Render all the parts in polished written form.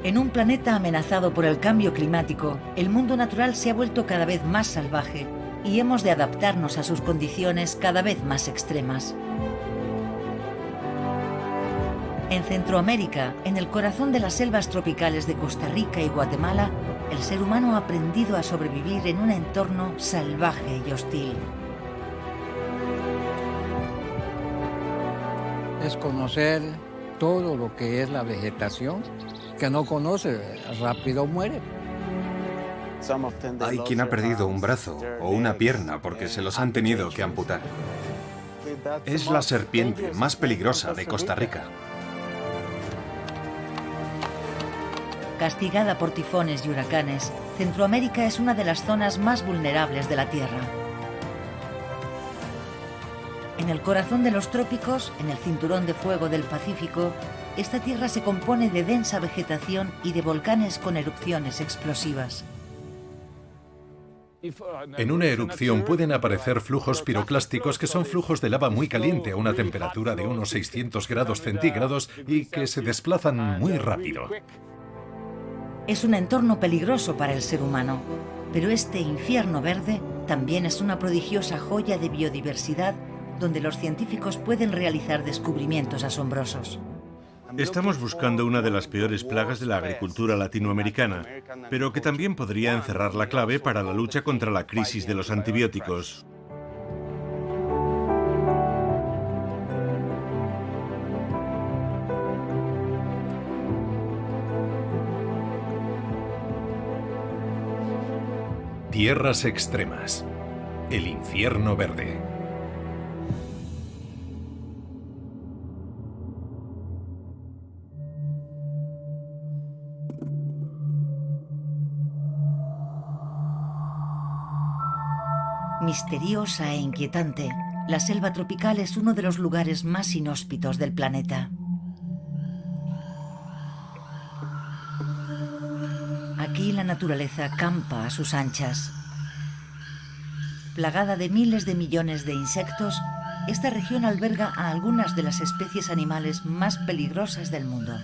En un planeta amenazado por el cambio climático, el mundo natural se ha vuelto cada vez más salvaje y hemos de adaptarnos a sus condiciones cada vez más extremas. En Centroamérica, en el corazón de las selvas tropicales de Costa Rica y Guatemala, el ser humano ha aprendido a sobrevivir en un entorno salvaje y hostil. Es conocer todo lo que es la vegetación. Que no conoce, rápido muere. Hay quien ha perdido un brazo o una pierna porque se los han tenido que amputar. Es la serpiente más peligrosa de Costa Rica. Castigada por tifones y huracanes, Centroamérica es una de las zonas más vulnerables de la Tierra. En el corazón de los trópicos, en el cinturón de fuego del Pacífico, esta tierra se compone de densa vegetación y de volcanes con erupciones explosivas. En una erupción pueden aparecer flujos piroclásticos que son flujos de lava muy caliente a una temperatura de unos 600 grados centígrados y que se desplazan muy rápido. Es un entorno peligroso para el ser humano, pero este infierno verde también es una prodigiosa joya de biodiversidad donde los científicos pueden realizar descubrimientos asombrosos. Estamos buscando una de las peores plagas de la agricultura latinoamericana, pero que también podría encerrar la clave para la lucha contra la crisis de los antibióticos. Tierras extremas. El infierno verde. Misteriosa e inquietante, la selva tropical es uno de los lugares más inhóspitos del planeta. Aquí la naturaleza campa a sus anchas. Plagada de miles de millones de insectos, esta región alberga a algunas de las especies animales más peligrosas del mundo.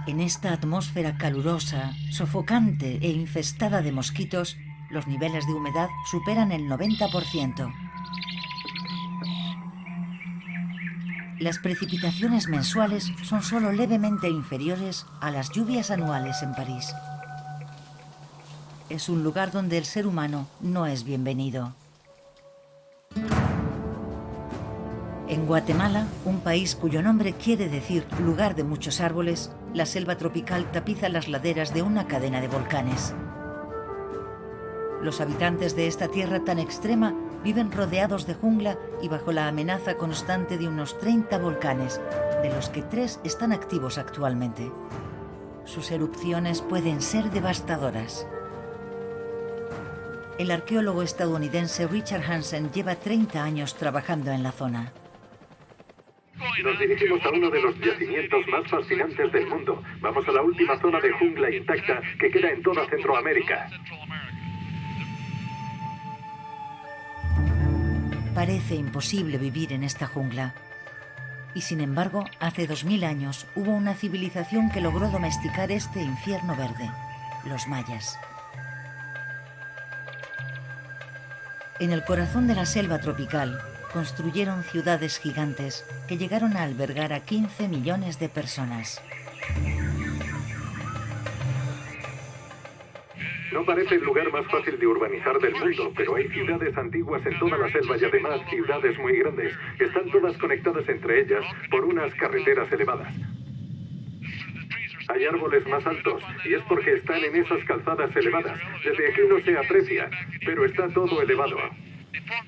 En esta atmósfera calurosa, sofocante e infestada de mosquitos, los niveles de humedad superan el 90%. Las precipitaciones mensuales son solo levemente inferiores a las lluvias anuales en París. Es un lugar donde el ser humano no es bienvenido. En Guatemala, un país cuyo nombre quiere decir lugar de muchos árboles, la selva tropical tapiza las laderas de una cadena de volcanes. Los habitantes de esta tierra tan extrema viven rodeados de jungla y bajo la amenaza constante de unos 30 volcanes, de los que 3 están activos actualmente. Sus erupciones pueden ser devastadoras. El arqueólogo estadounidense Richard Hansen lleva 30 años trabajando en la zona. Nos dirigimos a uno de los yacimientos más fascinantes del mundo. Vamos a la última zona de jungla intacta que queda en toda Centroamérica. Parece imposible vivir en esta jungla. Y sin embargo, hace 2000 años hubo una civilización que logró domesticar este infierno verde, los mayas. En el corazón de la selva tropical, construyeron ciudades gigantes que llegaron a albergar a 15 millones de personas. No parece el lugar más fácil de urbanizar del mundo, pero hay ciudades antiguas en toda la selva y además ciudades muy grandes. Están todas conectadas entre ellas por unas carreteras elevadas. Hay árboles más altos y es porque están en esas calzadas elevadas. Desde aquí no se aprecia, pero está todo elevado.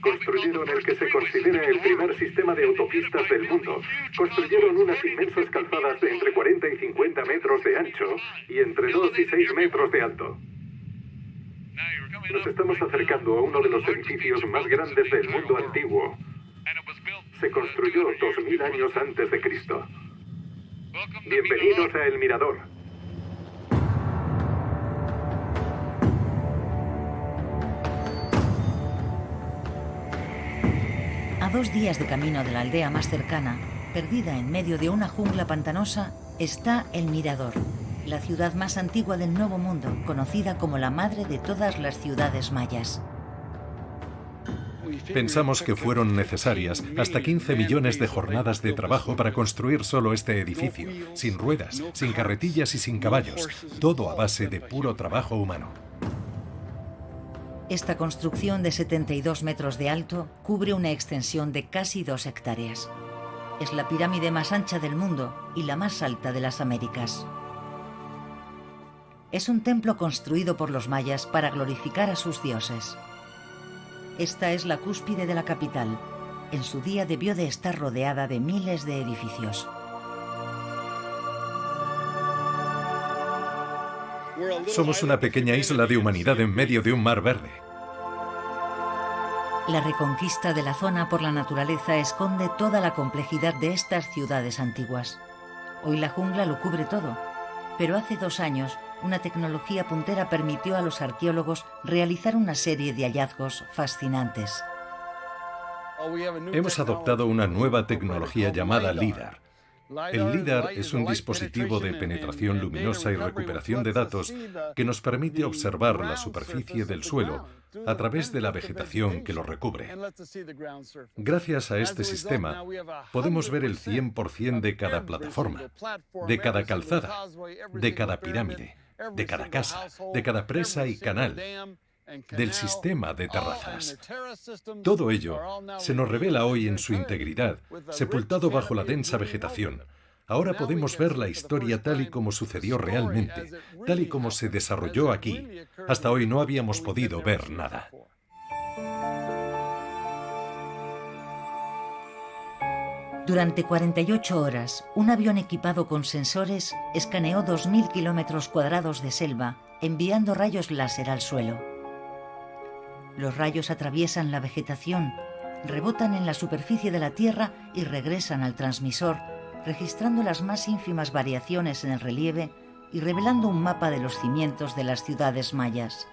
Construyeron el que se considera el primer sistema de autopistas del mundo. Construyeron unas inmensas calzadas de entre 40 y 50 metros de ancho y entre 2 y 6 metros de alto. Nos estamos acercando a uno de los edificios más grandes del mundo antiguo. Se construyó 2000 años antes de Cristo. Bienvenidos a El Mirador. A 2 días de camino de la aldea más cercana, perdida en medio de una jungla pantanosa, está El Mirador, la ciudad más antigua del Nuevo Mundo, conocida como la madre de todas las ciudades mayas. Pensamos que fueron necesarias hasta 15 millones de jornadas de trabajo para construir solo este edificio, sin ruedas, sin carretillas y sin caballos, todo a base de puro trabajo humano. Esta construcción de 72 metros de alto cubre una extensión de casi 2 hectáreas. Es la pirámide más ancha del mundo y la más alta de las Américas. Es un templo construido por los mayas para glorificar a sus dioses. Esta es la cúspide de la capital. En su día debió de estar rodeada de miles de edificios. Somos una pequeña isla de humanidad en medio de un mar verde. La reconquista de la zona por la naturaleza esconde toda la complejidad de estas ciudades antiguas. Hoy la jungla lo cubre todo, pero hace 2 años una tecnología puntera permitió a los arqueólogos realizar una serie de hallazgos fascinantes. Hemos adoptado una nueva tecnología llamada LIDAR. El LIDAR es un dispositivo de penetración luminosa y recuperación de datos que nos permite observar la superficie del suelo a través de la vegetación que lo recubre. Gracias a este sistema, podemos ver el 100% de cada plataforma, de cada calzada, de cada pirámide, de cada casa, de cada presa y canal, del sistema de terrazas. Todo ello se nos revela hoy en su integridad, sepultado bajo la densa vegetación. Ahora podemos ver la historia tal y como sucedió realmente, tal y como se desarrolló aquí. Hasta hoy no habíamos podido ver nada. Durante 48 horas, un avión equipado con sensores escaneó 2.000 kilómetros cuadrados de selva, enviando rayos láser al suelo. Los rayos atraviesan la vegetación, rebotan en la superficie de la Tierra y regresan al transmisor, registrando las más ínfimas variaciones en el relieve y revelando un mapa de los cimientos de las ciudades mayas.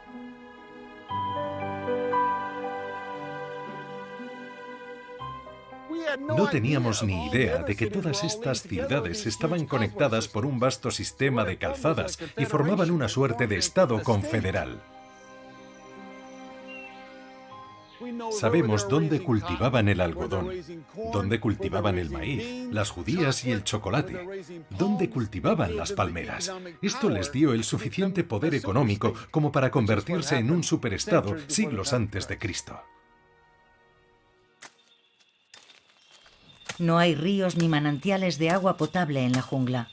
No teníamos ni idea de que todas estas ciudades estaban conectadas por un vasto sistema de calzadas y formaban una suerte de estado confederal. Sabemos dónde cultivaban el algodón, dónde cultivaban el maíz, las judías y el chocolate, dónde cultivaban las palmeras. Esto les dio el suficiente poder económico como para convertirse en un superestado siglos antes de Cristo. No hay ríos ni manantiales de agua potable en la jungla.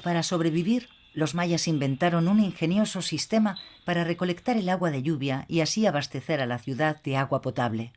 Para sobrevivir, los mayas inventaron un ingenioso sistema para recolectar el agua de lluvia y así abastecer a la ciudad de agua potable.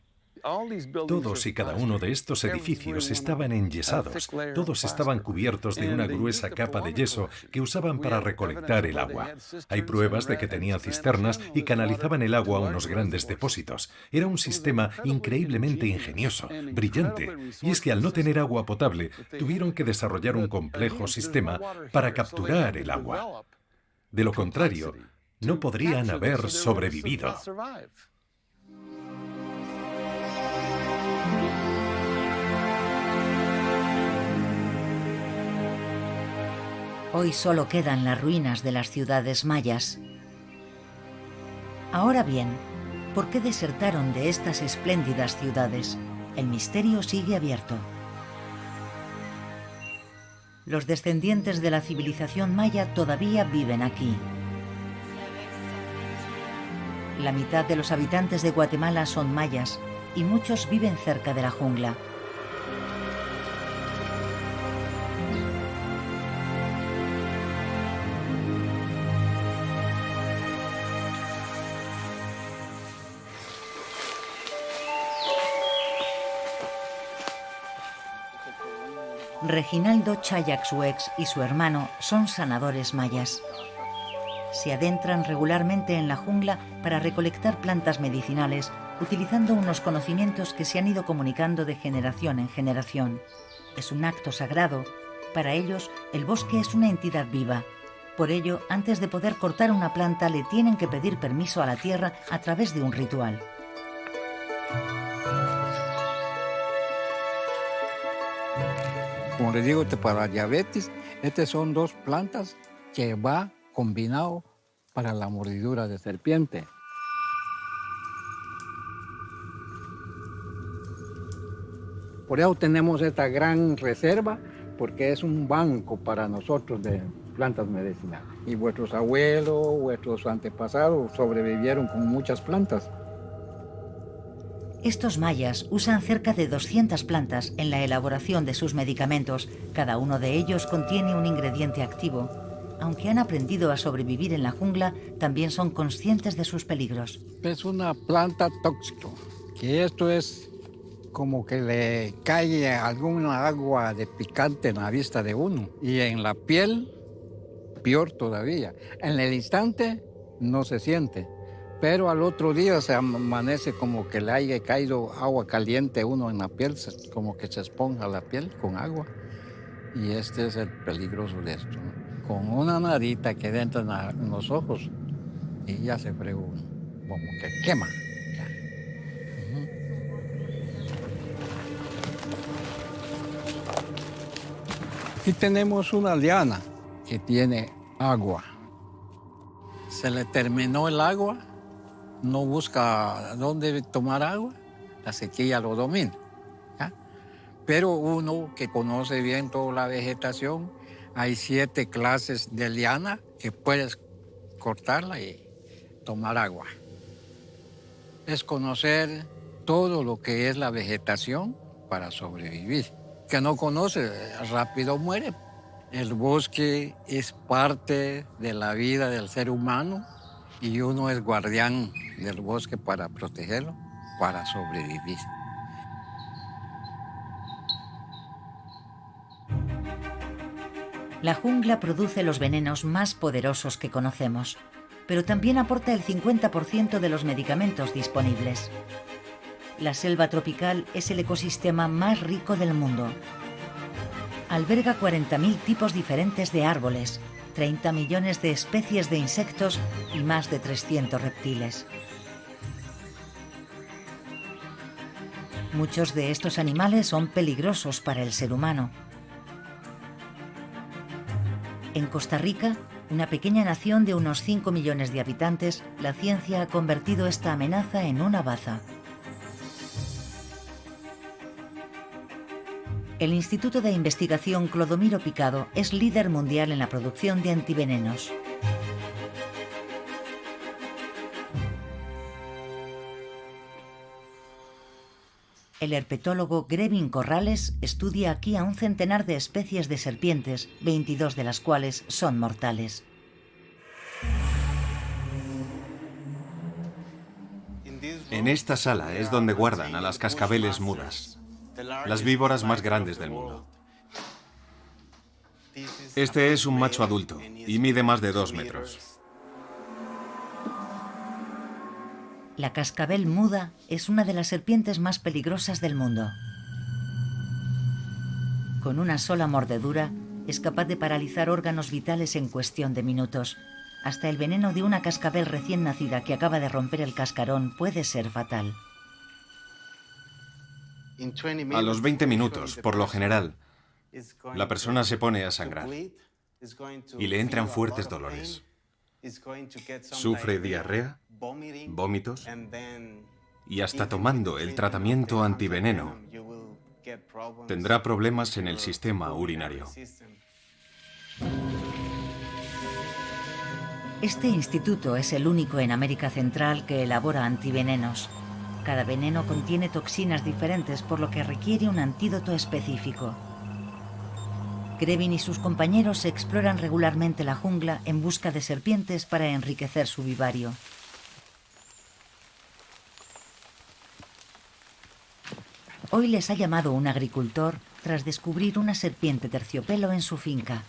Todos y cada uno de estos edificios estaban enyesados, todos estaban cubiertos de una gruesa capa de yeso que usaban para recolectar el agua. Hay pruebas de que tenían cisternas y canalizaban el agua a unos grandes depósitos. Era un sistema increíblemente ingenioso, brillante, y es que al no tener agua potable, tuvieron que desarrollar un complejo sistema para capturar el agua. De lo contrario, no podrían haber sobrevivido. Hoy solo quedan las ruinas de las ciudades mayas. Ahora bien, ¿por qué desertaron de estas espléndidas ciudades? El misterio sigue abierto. Los descendientes de la civilización maya todavía viven aquí. La mitad de los habitantes de Guatemala son mayas y muchos viven cerca de la jungla. Reginaldo Chayaxuex y su hermano son sanadores mayas. Se adentran regularmente en la jungla para recolectar plantas medicinales, utilizando unos conocimientos que se han ido comunicando de generación en generación. Es un acto sagrado. Para ellos, el bosque es una entidad viva. Por ello, antes de poder cortar una planta, le tienen que pedir permiso a la tierra a través de un ritual. Como les digo, para la diabetes, estas son dos plantas que va combinado para la mordidura de serpiente. Por eso tenemos esta gran reserva, porque es un banco para nosotros de plantas medicinales. Y vuestros abuelos, vuestros antepasados sobrevivieron con muchas plantas. Estos mayas usan cerca de 200 plantas en la elaboración de sus medicamentos. Cada uno de ellos contiene un ingrediente activo. Aunque han aprendido a sobrevivir en la jungla, también son conscientes de sus peligros. Es una planta tóxica, que esto es como que le cae alguna agua de picante en la vista de uno. Y en la piel, peor todavía. En el instante no se siente, pero al otro día se amanece como que le haya caído agua caliente uno en la piel, como que se esponja la piel con agua. Y este es el peligroso de esto, ¿no? Con una narita que entra en los ojos y ya se fregó, como que quema. Aquí tenemos una liana que tiene agua. Se le terminó el agua, no busca dónde tomar agua, la sequía lo domina, ¿ya? Pero uno que conoce bien toda la vegetación, hay 7 clases de liana que puedes cortarla y tomar agua. Es conocer todo lo que es la vegetación para sobrevivir. Que no conoce, rápido muere. El bosque es parte de la vida del ser humano y uno es guardián del bosque para protegerlo, para sobrevivir. La jungla produce los venenos más poderosos que conocemos, pero también aporta el 50% de los medicamentos disponibles. La selva tropical es el ecosistema más rico del mundo. Alberga 40.000 tipos diferentes de árboles, 30 millones de especies de insectos y más de 300 reptiles. Muchos de estos animales son peligrosos para el ser humano. En Costa Rica, una pequeña nación de unos 5 millones de habitantes, la ciencia ha convertido esta amenaza en una baza. El Instituto de Investigación Clodomiro Picado es líder mundial en la producción de antivenenos. El herpetólogo Grevin Corrales estudia aquí a un centenar de especies de serpientes, 22 de las cuales son mortales. En esta sala es donde guardan a las cascabeles mudas, las víboras más grandes del mundo. Este es un macho adulto y mide más de 2 metros. La cascabel muda es una de las serpientes más peligrosas del mundo. Con una sola mordedura, es capaz de paralizar órganos vitales en cuestión de minutos. Hasta el veneno de una cascabel recién nacida que acaba de romper el cascarón puede ser fatal. A los 20 minutos, por lo general, la persona se pone a sangrar y le entran fuertes dolores. Sufre diarrea, vómitos y hasta tomando el tratamiento antiveneno tendrá problemas en el sistema urinario. Este instituto es el único en América Central que elabora antivenenos. Cada veneno contiene toxinas diferentes, por lo que requiere un antídoto específico. Grevin y sus compañeros exploran regularmente la jungla en busca de serpientes para enriquecer su vivario. Hoy les ha llamado un agricultor tras descubrir una serpiente terciopelo en su finca.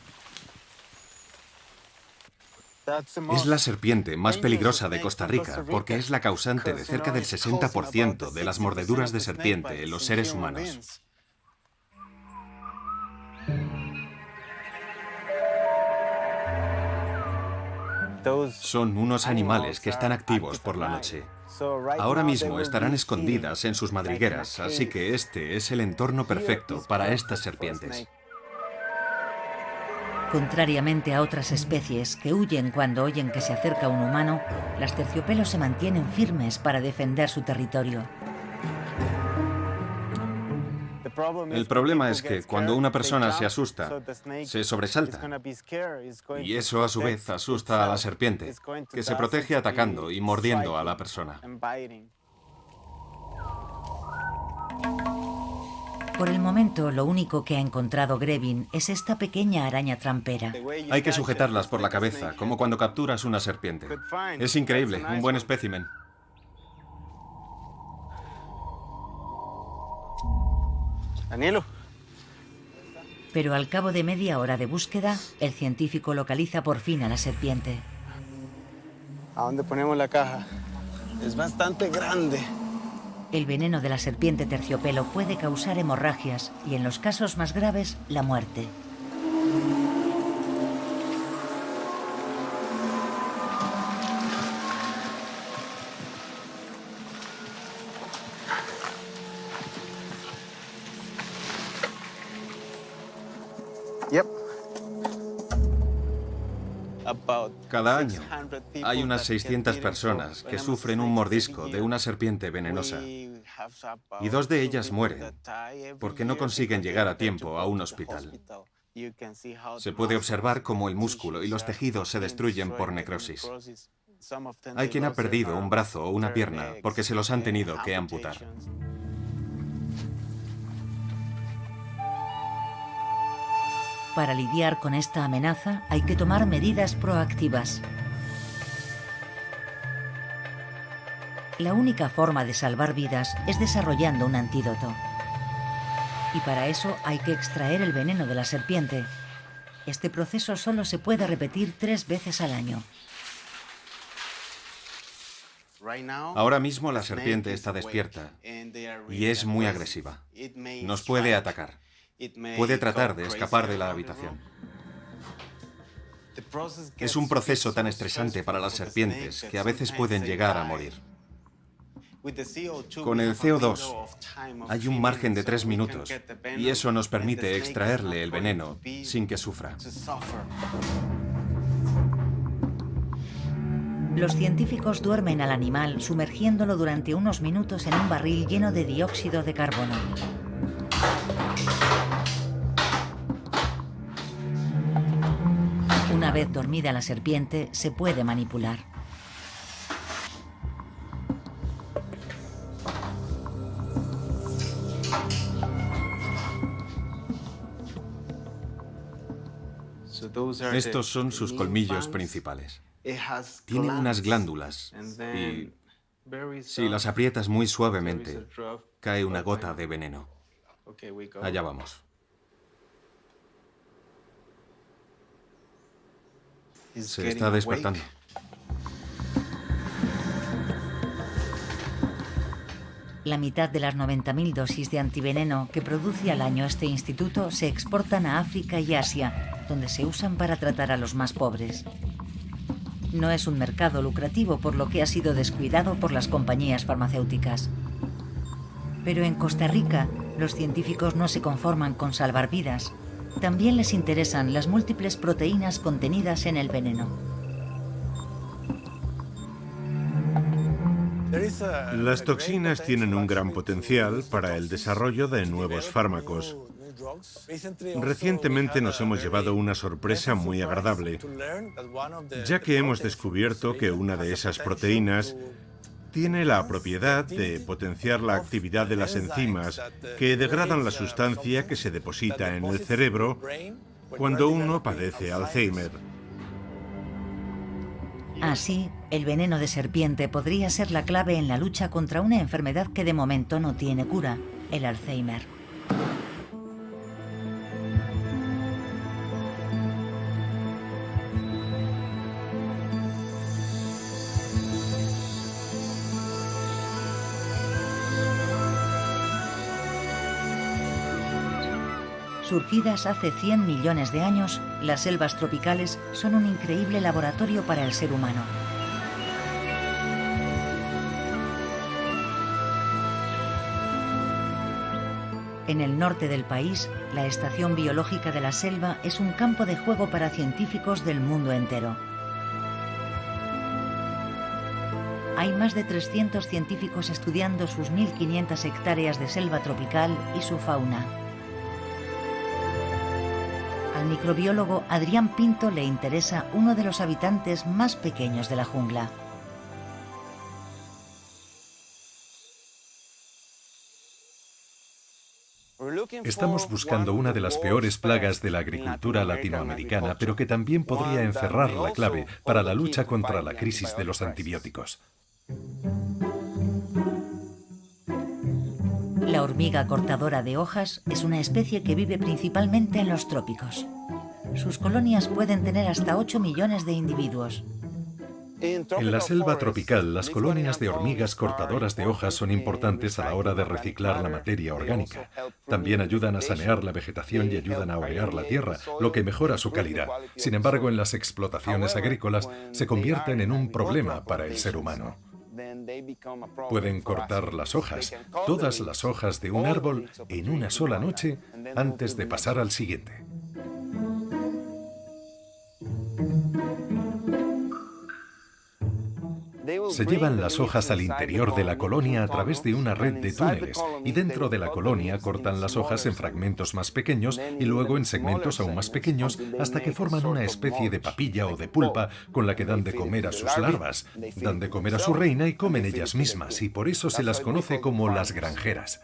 Es la serpiente más peligrosa de Costa Rica porque es la causante de cerca del 60% de las mordeduras de serpiente en los seres humanos. Son unos animales que están activos por la noche. Ahora mismo estarán escondidas en sus madrigueras, así que este es el entorno perfecto para estas serpientes. Contrariamente a otras especies que huyen cuando oyen que se acerca un humano, las terciopelos se mantienen firmes para defender su territorio. El problema es que cuando una persona se asusta, se sobresalta. Y eso a su vez asusta a la serpiente, que se protege atacando y mordiendo a la persona. Por el momento, lo único que ha encontrado Grevin es esta pequeña araña trampera. Hay que sujetarlas por la cabeza, como cuando capturas una serpiente. Es increíble, un buen espécimen. Danilo. Pero al cabo de media hora de búsqueda, el científico localiza por fin a la serpiente. ¿A dónde ponemos la caja? Es bastante grande. El veneno de la serpiente terciopelo puede causar hemorragias y, en los casos más graves, la muerte. Cada año hay unas 600 personas que sufren un mordisco de una serpiente venenosa y 2 de ellas mueren porque no consiguen llegar a tiempo a un hospital. Se puede observar cómo el músculo y los tejidos se destruyen por necrosis. Hay quien ha perdido un brazo o una pierna porque se los han tenido que amputar. Para lidiar con esta amenaza hay que tomar medidas proactivas. La única forma de salvar vidas es desarrollando un antídoto. Y para eso hay que extraer el veneno de la serpiente. Este proceso solo se puede repetir 3 veces al año. Ahora mismo la serpiente está despierta y es muy agresiva. Nos puede atacar. Puede tratar de escapar de la habitación. Es un proceso tan estresante para las serpientes que a veces pueden llegar a morir. Con el CO2 hay un margen de 3 minutos y eso nos permite extraerle el veneno sin que sufra. Los científicos duermen al animal sumergiéndolo durante unos minutos en un barril lleno de dióxido de carbono. Una vez dormida la serpiente, se puede manipular. Estos son sus colmillos principales. Tiene unas glándulas y si las aprietas muy suavemente, cae una gota de veneno. Allá vamos. Se está despertando. La mitad de las 90.000 dosis de antiveneno que produce al año este instituto se exportan a África y Asia, donde se usan para tratar a los más pobres. No es un mercado lucrativo, por lo que ha sido descuidado por las compañías farmacéuticas. Pero en Costa Rica, los científicos no se conforman con salvar vidas. También les interesan las múltiples proteínas contenidas en el veneno. Las toxinas tienen un gran potencial para el desarrollo de nuevos fármacos. Recientemente nos hemos llevado una sorpresa muy agradable, ya que hemos descubierto que una de esas proteínas tiene la propiedad de potenciar la actividad de las enzimas que degradan la sustancia que se deposita en el cerebro cuando uno padece Alzheimer. Así, el veneno de serpiente podría ser la clave en la lucha contra una enfermedad que de momento no tiene cura, el Alzheimer. Surgidas hace 100 millones de años, las selvas tropicales son un increíble laboratorio para el ser humano. En el norte del país, la Estación Biológica de la Selva es un campo de juego para científicos del mundo entero. Hay más de 300 científicos estudiando sus 1.500 hectáreas de selva tropical y su fauna. Al microbiólogo Adrián Pinto le interesa uno de los habitantes más pequeños de la jungla. Estamos buscando una de las peores plagas de la agricultura latinoamericana, pero que también podría encerrar la clave para la lucha contra la crisis de los antibióticos. La hormiga cortadora de hojas es una especie que vive principalmente en los trópicos. Sus colonias pueden tener hasta 8 millones de individuos. En la selva tropical, las colonias de hormigas cortadoras de hojas son importantes a la hora de reciclar la materia orgánica. También ayudan a sanear la vegetación y ayudan a orear la tierra, lo que mejora su calidad. Sin embargo, en las explotaciones agrícolas se convierten en un problema para el ser humano. Pueden cortar las hojas, todas las hojas de un árbol, en una sola noche antes de pasar al siguiente. Se llevan las hojas al interior de la colonia a través de una red de túneles y dentro de la colonia cortan las hojas en fragmentos más pequeños y luego en segmentos aún más pequeños hasta que forman una especie de papilla o de pulpa con la que dan de comer a sus larvas, dan de comer a su reina y comen ellas mismas, y por eso se las conoce como las granjeras.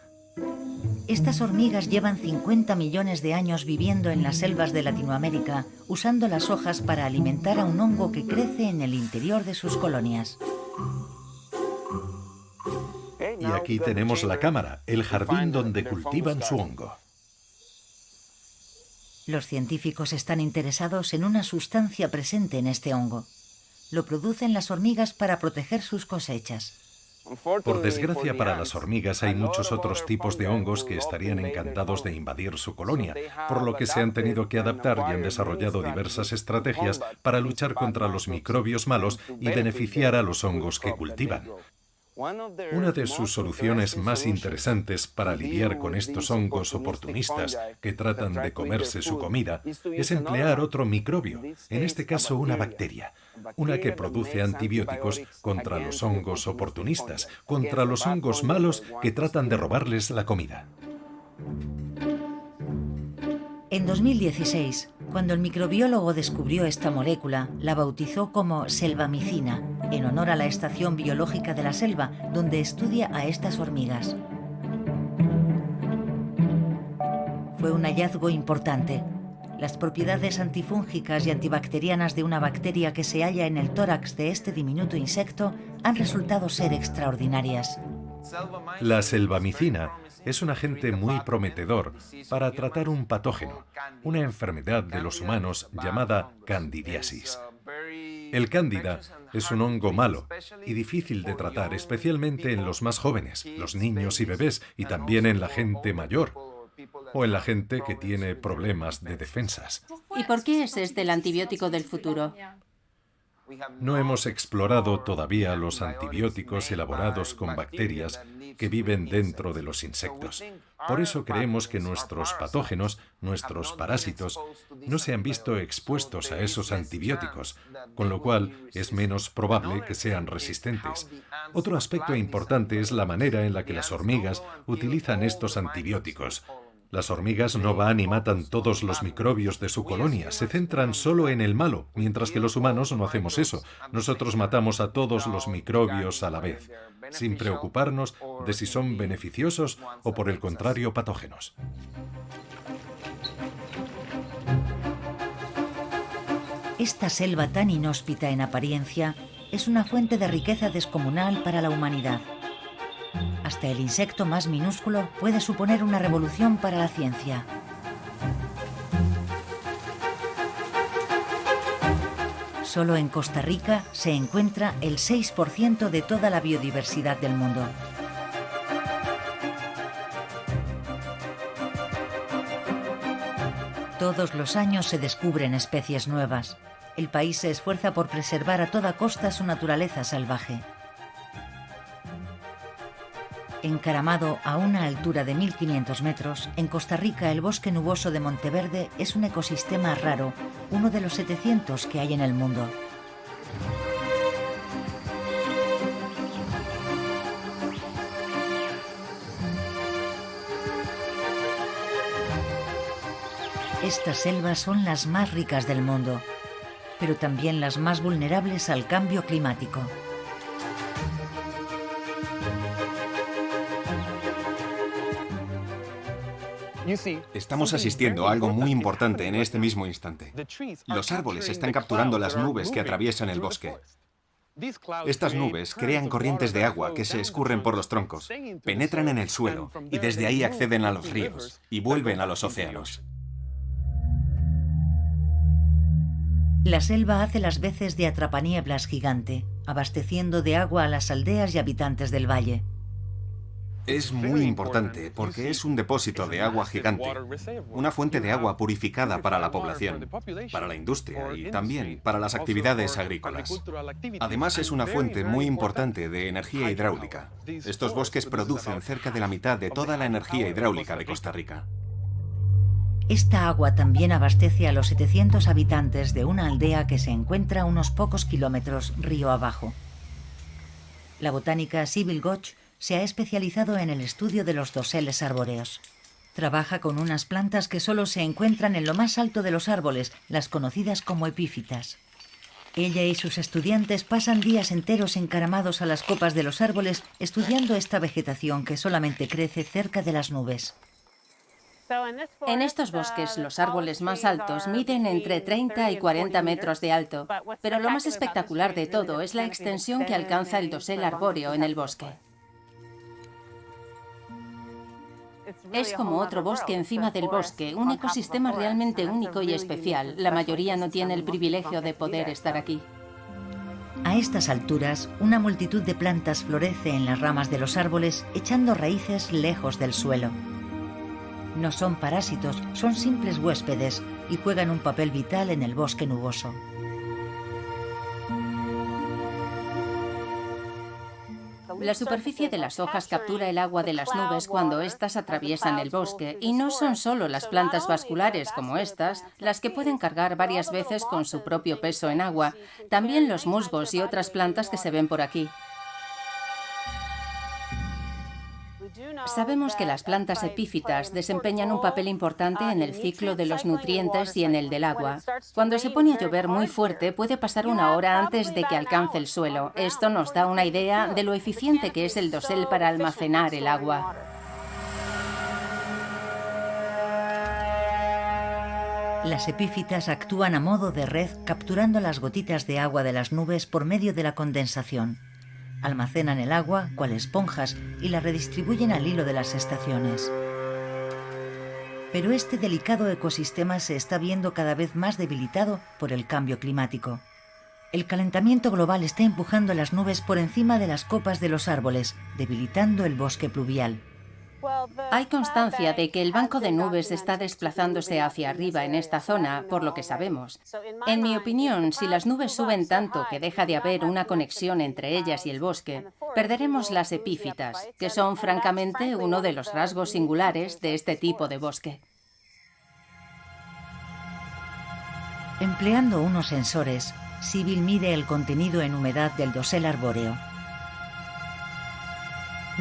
Estas hormigas llevan 50 millones de años viviendo en las selvas de Latinoamérica, usando las hojas para alimentar a un hongo que crece en el interior de sus colonias. Y aquí tenemos la cámara, el jardín donde cultivan su hongo. Los científicos están interesados en una sustancia presente en este hongo. Lo producen las hormigas para proteger sus cosechas. Por desgracia para las hormigas hay muchos otros tipos de hongos que estarían encantados de invadir su colonia, por lo que se han tenido que adaptar y han desarrollado diversas estrategias para luchar contra los microbios malos y beneficiar a los hongos que cultivan. Una de sus soluciones más interesantes para lidiar con estos hongos oportunistas que tratan de comerse su comida es emplear otro microbio, en este caso una bacteria, una que produce antibióticos contra los hongos oportunistas, contra los hongos malos que tratan de robarles la comida. En 2016, cuando el microbiólogo descubrió esta molécula, la bautizó como selvamicina, en honor a la Estación Biológica de la Selva, donde estudia a estas hormigas. Fue un hallazgo importante. Las propiedades antifúngicas y antibacterianas de una bacteria que se halla en el tórax de este diminuto insecto han resultado ser extraordinarias. La selvamicina es un agente muy prometedor para tratar un patógeno, una enfermedad de los humanos llamada candidiasis. El cándida es un hongo malo y difícil de tratar, especialmente en los más jóvenes, los niños y bebés, y también en la gente mayor o en la gente que tiene problemas de defensas. ¿Y por qué es este el antibiótico del futuro? No hemos explorado todavía los antibióticos elaborados con bacterias que viven dentro de los insectos. Por eso creemos que nuestros patógenos, nuestros parásitos, no se han visto expuestos a esos antibióticos, con lo cual es menos probable que sean resistentes. Otro aspecto importante es la manera en la que las hormigas utilizan estos antibióticos. Las hormigas no van y matan todos los microbios de su colonia, se centran solo en el malo, mientras que los humanos no hacemos eso. Nosotros matamos a todos los microbios a la vez, sin preocuparnos de si son beneficiosos o, por el contrario, patógenos. Esta selva tan inhóspita en apariencia es una fuente de riqueza descomunal para la humanidad. Hasta el insecto más minúsculo puede suponer una revolución para la ciencia. Solo en Costa Rica se encuentra el 6% de toda la biodiversidad del mundo. Todos los años se descubren especies nuevas. El país se esfuerza por preservar a toda costa su naturaleza salvaje. Encaramado a una altura de 1500 metros, en Costa Rica el bosque nuboso de Monteverde es un ecosistema raro, uno de los 700 que hay en el mundo. Estas selvas son las más ricas del mundo, pero también las más vulnerables al cambio climático. Estamos asistiendo a algo muy importante en este mismo instante. Los árboles están capturando las nubes que atraviesan el bosque. Estas nubes crean corrientes de agua que se escurren por los troncos, penetran en el suelo y desde ahí acceden a los ríos y vuelven a los océanos. La selva hace las veces de atrapanieblas gigante, abasteciendo de agua a las aldeas y habitantes del valle. Es muy importante porque es un depósito de agua gigante, una fuente de agua purificada para la población, para la industria y también para las actividades agrícolas. Además es una fuente muy importante de energía hidráulica. Estos bosques producen cerca de la mitad de toda la energía hidráulica de Costa Rica. Esta agua también abastece a los 700 habitantes de una aldea que se encuentra a unos pocos kilómetros río abajo. La botánica Sybil Gotch se ha especializado en el estudio de los doseles arbóreos. Trabaja con unas plantas que solo se encuentran en lo más alto de los árboles, las conocidas como epífitas. Ella y sus estudiantes pasan días enteros encaramados a las copas de los árboles estudiando esta vegetación que solamente crece cerca de las nubes. En estos bosques, los árboles más altos miden entre 30 y 40 metros de alto, pero lo más espectacular de todo es la extensión que alcanza el dosel arbóreo en el bosque. Es como otro bosque encima del bosque, un ecosistema realmente único y especial. La mayoría no tiene el privilegio de poder estar aquí. A estas alturas, una multitud de plantas florece en las ramas de los árboles, echando raíces lejos del suelo. No son parásitos, son simples huéspedes y juegan un papel vital en el bosque nuboso. La superficie de las hojas captura el agua de las nubes cuando éstas atraviesan el bosque, y no son solo las plantas vasculares como estas las que pueden cargar varias veces con su propio peso en agua, también los musgos y otras plantas que se ven por aquí. Sabemos que las plantas epífitas desempeñan un papel importante en el ciclo de los nutrientes y en el del agua. Cuando se pone a llover muy fuerte, puede pasar una hora antes de que alcance el suelo. Esto nos da una idea de lo eficiente que es el dosel para almacenar el agua. Las epífitas actúan a modo de red, capturando las gotitas de agua de las nubes por medio de la condensación. Almacenan el agua, cual esponjas, y la redistribuyen al hilo de las estaciones. Pero este delicado ecosistema se está viendo cada vez más debilitado por el cambio climático. El calentamiento global está empujando las nubes por encima de las copas de los árboles, debilitando el bosque pluvial. Hay constancia de que el banco de nubes está desplazándose hacia arriba en esta zona, por lo que sabemos. En mi opinión, si las nubes suben tanto que deja de haber una conexión entre ellas y el bosque, perderemos las epífitas, que son francamente uno de los rasgos singulares de este tipo de bosque. Empleando unos sensores, Sybil mide el contenido en humedad del dosel arbóreo.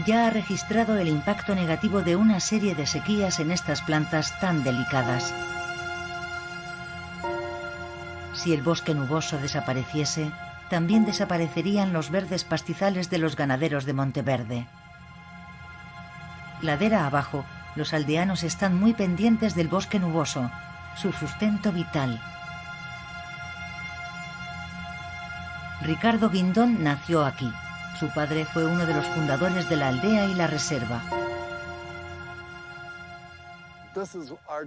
Ya ha registrado el impacto negativo de una serie de sequías en estas plantas tan delicadas. Si el bosque nuboso desapareciese, también desaparecerían los verdes pastizales de los ganaderos de Monteverde. Ladera abajo, los aldeanos están muy pendientes del bosque nuboso, su sustento vital. Ricardo Guindón nació aquí. Su padre fue uno de los fundadores de la aldea y la reserva.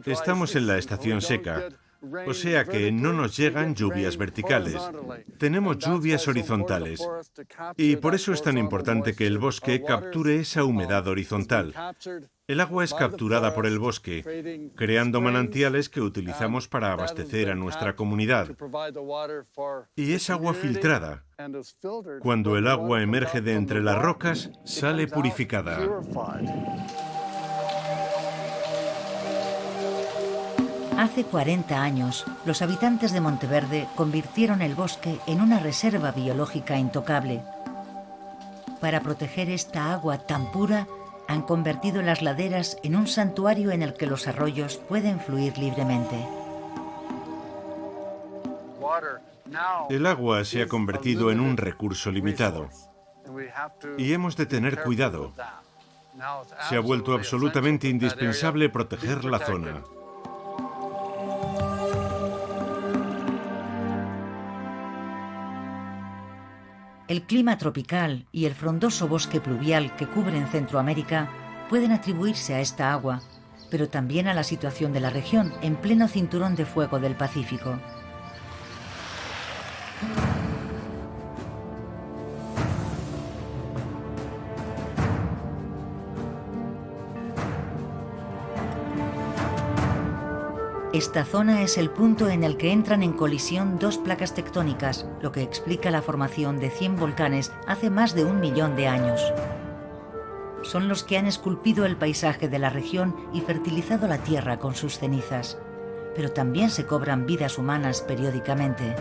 Estamos en la estación seca, O sea que no nos llegan lluvias verticales. Tenemos lluvias horizontales. Y por eso es tan importante que el bosque capture esa humedad horizontal. El agua es capturada por el bosque, creando manantiales que utilizamos para abastecer a nuestra comunidad. Y es agua filtrada. Cuando el agua emerge de entre las rocas, sale purificada. Hace 40 años, los habitantes de Monteverde convirtieron el bosque en una reserva biológica intocable. Para proteger esta agua tan pura, han convertido las laderas en un santuario en el que los arroyos pueden fluir libremente. El agua se ha convertido en un recurso limitado y hemos de tener cuidado. Se ha vuelto absolutamente indispensable proteger la zona. El clima tropical y el frondoso bosque pluvial que cubren Centroamérica pueden atribuirse a esta agua, pero también a la situación de la región en pleno cinturón de fuego del Pacífico. Esta zona es el punto en el que entran en colisión dos placas tectónicas, lo que explica la formación de 100 volcanes hace más de 1 millón de años. Son los que han esculpido el paisaje de la región y fertilizado la tierra con sus cenizas, pero también se cobran vidas humanas periódicamente.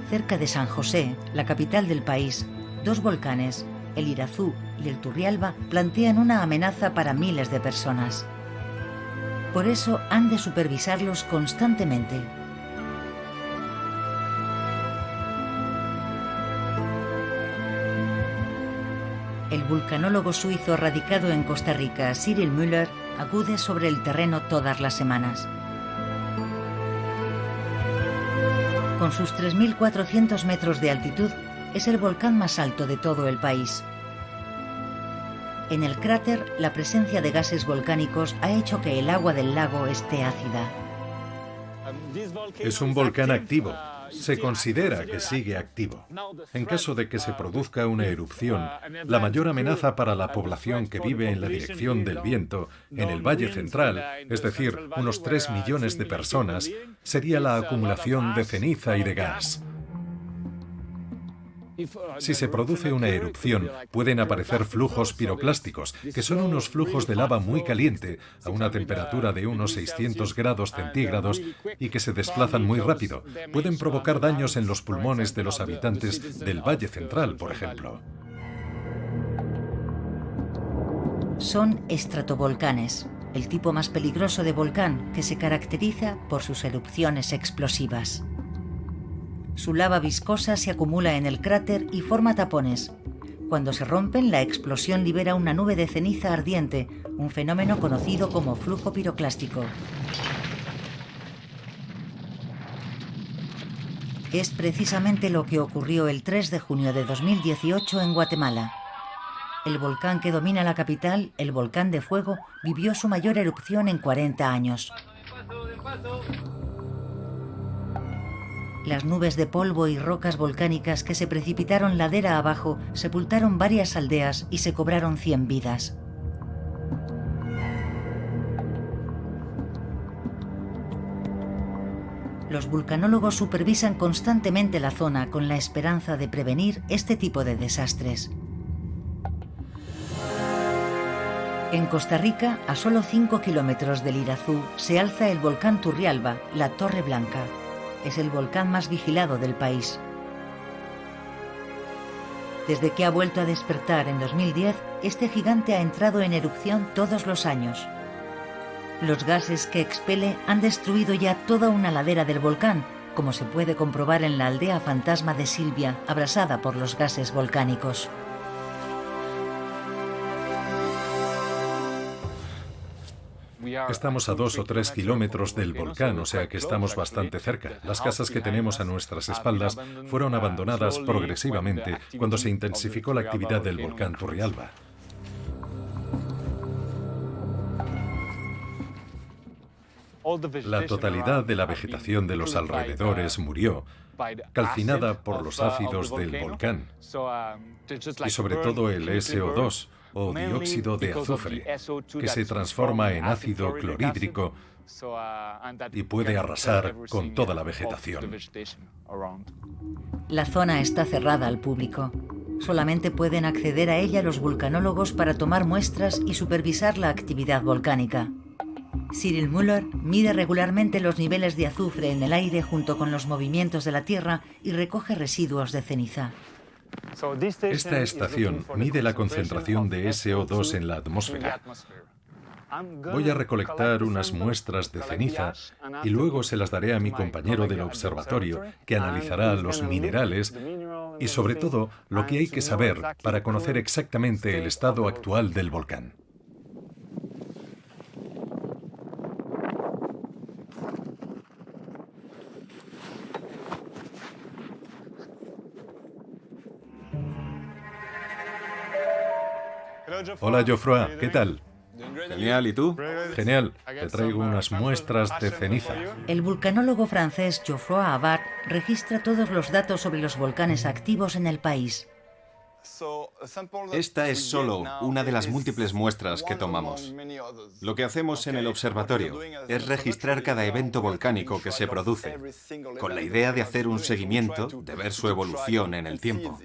Cerca de San José, la capital del país, dos volcanes, el Irazú y el Turrialba, plantean una amenaza para miles de personas. Por eso han de supervisarlos constantemente. El vulcanólogo suizo radicado en Costa Rica, Cyril Müller, acude sobre el terreno todas las semanas. Con sus 3.400 metros de altitud, es el volcán más alto de todo el país. En el cráter, la presencia de gases volcánicos ha hecho que el agua del lago esté ácida. Es un volcán activo. Se considera que sigue activo. En caso de que se produzca una erupción, la mayor amenaza para la población que vive en la dirección del viento, en el Valle Central, es decir, unos 3 millones de personas, sería la acumulación de ceniza y de gas. Si se produce una erupción, pueden aparecer flujos piroclásticos, que son unos flujos de lava muy caliente, a una temperatura de unos 600 grados centígrados, y que se desplazan muy rápido. Pueden provocar daños en los pulmones de los habitantes del Valle Central, por ejemplo. Son estratovolcanes, el tipo más peligroso de volcán que se caracteriza por sus erupciones explosivas. Su lava viscosa se acumula en el cráter y forma tapones. Cuando se rompen, la explosión libera una nube de ceniza ardiente, un fenómeno conocido como flujo piroclástico. Es precisamente lo que ocurrió el 3 de junio de 2018 en Guatemala. El volcán que domina la capital, el Volcán de Fuego, vivió su mayor erupción en 40 años. Las nubes de polvo y rocas volcánicas que se precipitaron ladera abajo sepultaron varias aldeas y se cobraron 100 vidas. Los vulcanólogos supervisan constantemente la zona con la esperanza de prevenir este tipo de desastres. En Costa Rica, a solo 5 kilómetros del Irazú, se alza el volcán Turrialba, la Torre Blanca. Es el volcán más vigilado del país. Desde que ha vuelto a despertar en 2010, este gigante ha entrado en erupción todos los años. Los gases que expele han destruido ya toda una ladera del volcán, como se puede comprobar en la aldea fantasma de Silvia, abrasada por los gases volcánicos. Estamos a 2 o 3 kilómetros del volcán, o sea que estamos bastante cerca. Las casas que tenemos a nuestras espaldas fueron abandonadas progresivamente cuando se intensificó la actividad del volcán Turrialba. La totalidad de la vegetación de los alrededores murió, calcinada por los ácidos del volcán, y sobre todo el SO2, o dióxido de azufre, que se transforma en ácido clorhídrico y puede arrasar con toda la vegetación. La zona está cerrada al público. Solamente pueden acceder a ella los vulcanólogos para tomar muestras y supervisar la actividad volcánica. Cyril Müller mide regularmente los niveles de azufre en el aire junto con los movimientos de la Tierra y recoge residuos de ceniza. Esta estación mide la concentración de SO2 en la atmósfera. Voy a recolectar unas muestras de ceniza y luego se las daré a mi compañero del observatorio, que analizará los minerales y sobre todo lo que hay que saber para conocer exactamente el estado actual del volcán. Hola, Geoffroy, ¿qué tal? Genial, ¿y tú? Genial, te traigo unas muestras de ceniza. El vulcanólogo francés Geoffroy Havard registra todos los datos sobre los volcanes activos en el país. Esta es solo una de las múltiples muestras que tomamos. Lo que hacemos en el observatorio es registrar cada evento volcánico que se produce, con la idea de hacer un seguimiento, de ver su evolución en el tiempo.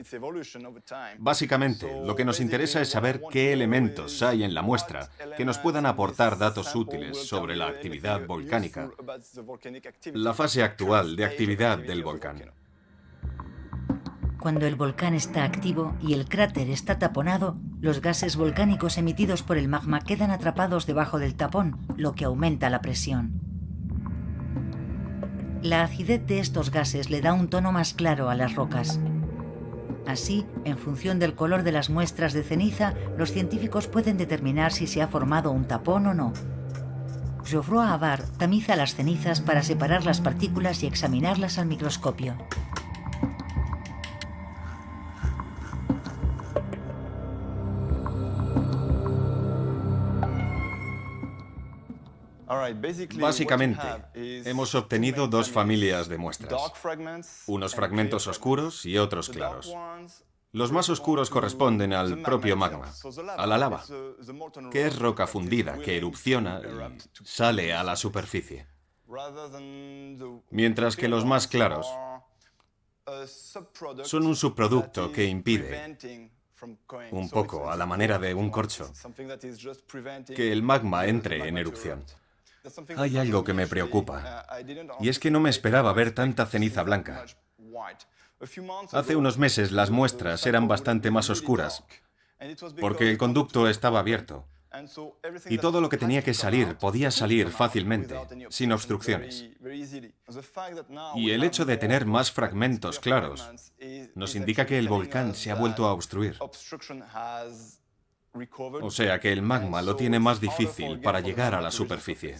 Básicamente, lo que nos interesa es saber qué elementos hay en la muestra que nos puedan aportar datos útiles sobre la actividad volcánica, la fase actual de actividad del volcán. Cuando el volcán está activo y el cráter está taponado, los gases volcánicos emitidos por el magma quedan atrapados debajo del tapón, lo que aumenta la presión. La acidez de estos gases le da un tono más claro a las rocas. Así, en función del color de las muestras de ceniza, los científicos pueden determinar si se ha formado un tapón o no. Geoffroy Havard tamiza las cenizas para separar las partículas y examinarlas al microscopio. Básicamente, hemos obtenido dos familias de muestras, unos fragmentos oscuros y otros claros. Los más oscuros corresponden al propio magma, a la lava, que es roca fundida que erupciona y sale a la superficie. Mientras que los más claros son un subproducto que impide, un poco a la manera de un corcho, que el magma entre en erupción. Hay algo que me preocupa, y es que no me esperaba ver tanta ceniza blanca. Hace unos meses las muestras eran bastante más oscuras, porque el conducto estaba abierto, y todo lo que tenía que salir podía salir fácilmente, sin obstrucciones. Y el hecho de tener más fragmentos claros nos indica que el volcán se ha vuelto a obstruir. O sea que el magma lo tiene más difícil para llegar a la superficie.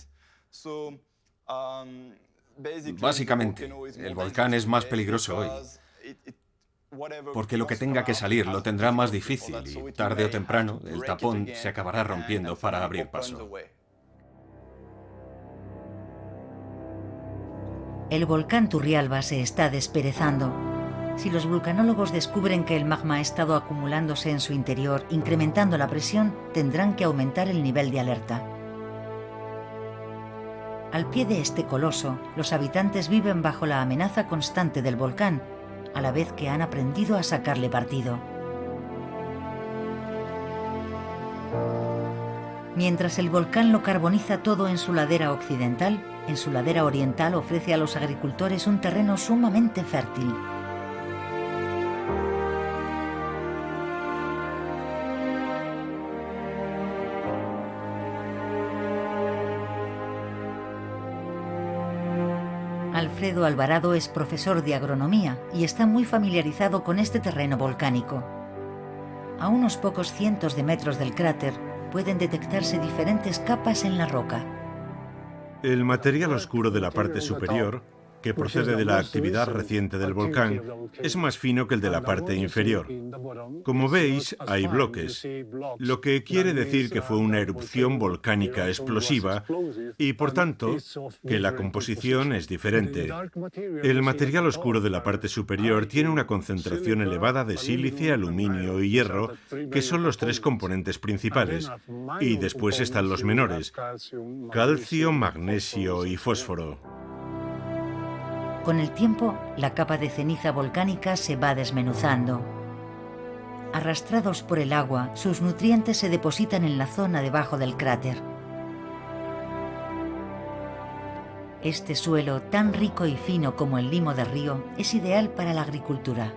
Básicamente, el volcán es más peligroso hoy, porque lo que tenga que salir lo tendrá más difícil y tarde o temprano el tapón se acabará rompiendo para abrir paso. El volcán Turrialba se está desperezando. Si los vulcanólogos descubren que el magma ha estado acumulándose en su interior, incrementando la presión, tendrán que aumentar el nivel de alerta. Al pie de este coloso, los habitantes viven bajo la amenaza constante del volcán, a la vez que han aprendido a sacarle partido. Mientras el volcán lo carboniza todo en su ladera occidental, en su ladera oriental ofrece a los agricultores un terreno sumamente fértil. Alfredo Alvarado es profesor de agronomía y está muy familiarizado con este terreno volcánico. A unos pocos cientos de metros del cráter pueden detectarse diferentes capas en la roca. El material oscuro de la parte superior, que procede de la actividad reciente del volcán, es más fino que el de la parte inferior. Como veis, hay bloques, lo que quiere decir que fue una erupción volcánica explosiva y, por tanto, que la composición es diferente. El material oscuro de la parte superior tiene una concentración elevada de sílice, aluminio y hierro, que son los tres componentes principales, y después están los menores: calcio, magnesio y fósforo. Con el tiempo, la capa de ceniza volcánica se va desmenuzando. Arrastrados por el agua, sus nutrientes se depositan en la zona debajo del cráter. Este suelo, tan rico y fino como el limo de río, es ideal para la agricultura.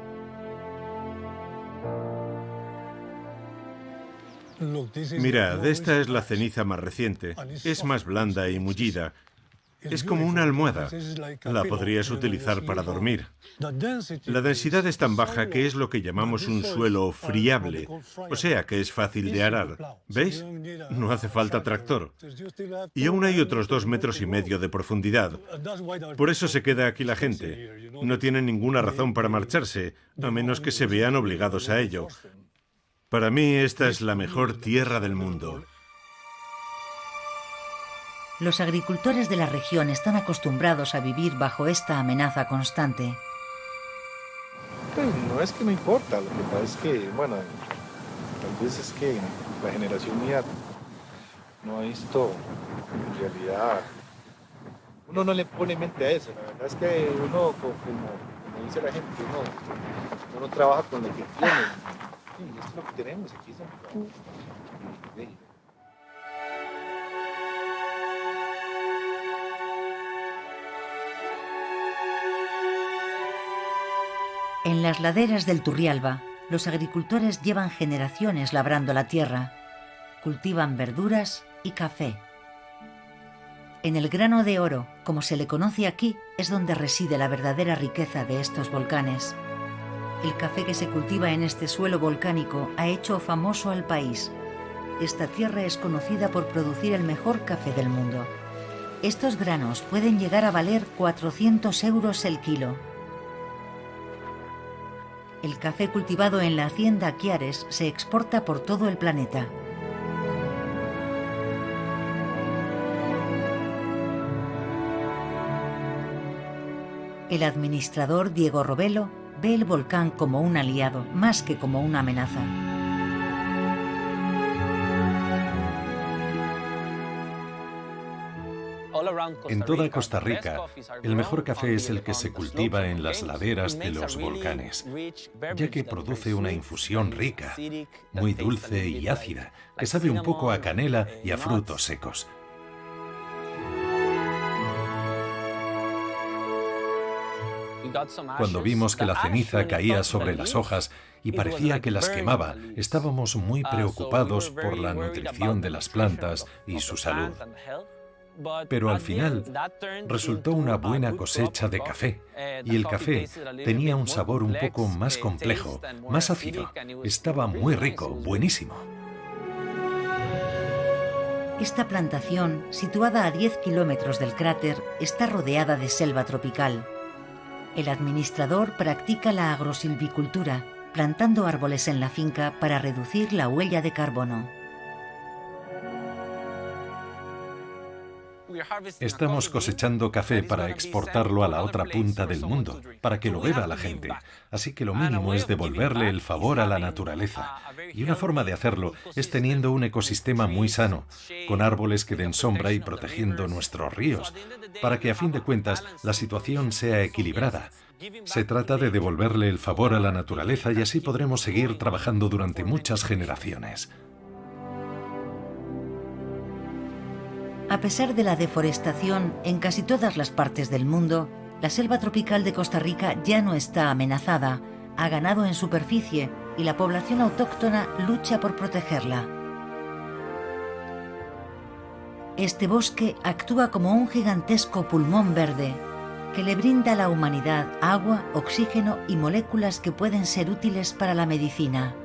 Mirad, esta es la ceniza más reciente. Es más blanda y mullida. Es como una almohada. La podrías utilizar para dormir. La densidad es tan baja que es lo que llamamos un suelo friable, o sea que es fácil de arar. ¿Veis? No hace falta tractor. Y aún hay otros 2,5 metros de profundidad. Por eso se queda aquí la gente. No tienen ninguna razón para marcharse, a menos que se vean obligados a ello. Para mí, esta es la mejor tierra del mundo. Los agricultores de la región están acostumbrados a vivir bajo esta amenaza constante. Pues no es que no importa, lo que pasa es que, bueno, tal vez es que la generación mía no ha visto, en realidad, uno no le pone mente a eso. La verdad es que uno, como dice la gente, uno trabaja con lo que tiene. Sí, esto es lo que tenemos aquí. En las laderas del Turrialba, los agricultores llevan generaciones labrando la tierra. Cultivan verduras y café. En el grano de oro, como se le conoce aquí, es donde reside la verdadera riqueza de estos volcanes. El café que se cultiva en este suelo volcánico ha hecho famoso al país. Esta tierra es conocida por producir el mejor café del mundo. Estos granos pueden llegar a valer 400 euros el kilo. El café cultivado en la hacienda Chiares se exporta por todo el planeta. El administrador Diego Robelo ve el volcán como un aliado, más que como una amenaza. En toda Costa Rica, el mejor café es el que se cultiva en las laderas de los volcanes, ya que produce una infusión rica, muy dulce y ácida, que sabe un poco a canela y a frutos secos. Cuando vimos que la ceniza caía sobre las hojas y parecía que las quemaba, estábamos muy preocupados por la nutrición de las plantas y su salud. Pero al final resultó una buena cosecha de café, y el café tenía un sabor un poco más complejo, más ácido. Estaba muy rico, buenísimo. Esta plantación, situada a 10 kilómetros del cráter, está rodeada de selva tropical. El administrador practica la agrosilvicultura, plantando árboles en la finca para reducir la huella de carbono. Estamos cosechando café para exportarlo a la otra punta del mundo, para que lo beba la gente. Así que lo mínimo es devolverle el favor a la naturaleza. Y una forma de hacerlo es teniendo un ecosistema muy sano, con árboles que den sombra y protegiendo nuestros ríos, para que a fin de cuentas la situación sea equilibrada. Se trata de devolverle el favor a la naturaleza y así podremos seguir trabajando durante muchas generaciones. A pesar de la deforestación en casi todas las partes del mundo, la selva tropical de Costa Rica ya no está amenazada, ha ganado en superficie y la población autóctona lucha por protegerla. Este bosque actúa como un gigantesco pulmón verde que le brinda a la humanidad agua, oxígeno y moléculas que pueden ser útiles para la medicina.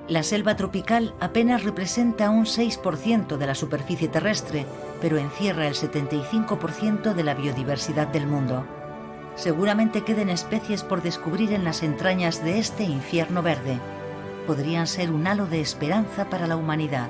La selva tropical apenas representa un 6% de la superficie terrestre, pero encierra el 75% de la biodiversidad del mundo. Seguramente queden especies por descubrir en las entrañas de este infierno verde. Podrían ser un halo de esperanza para la humanidad.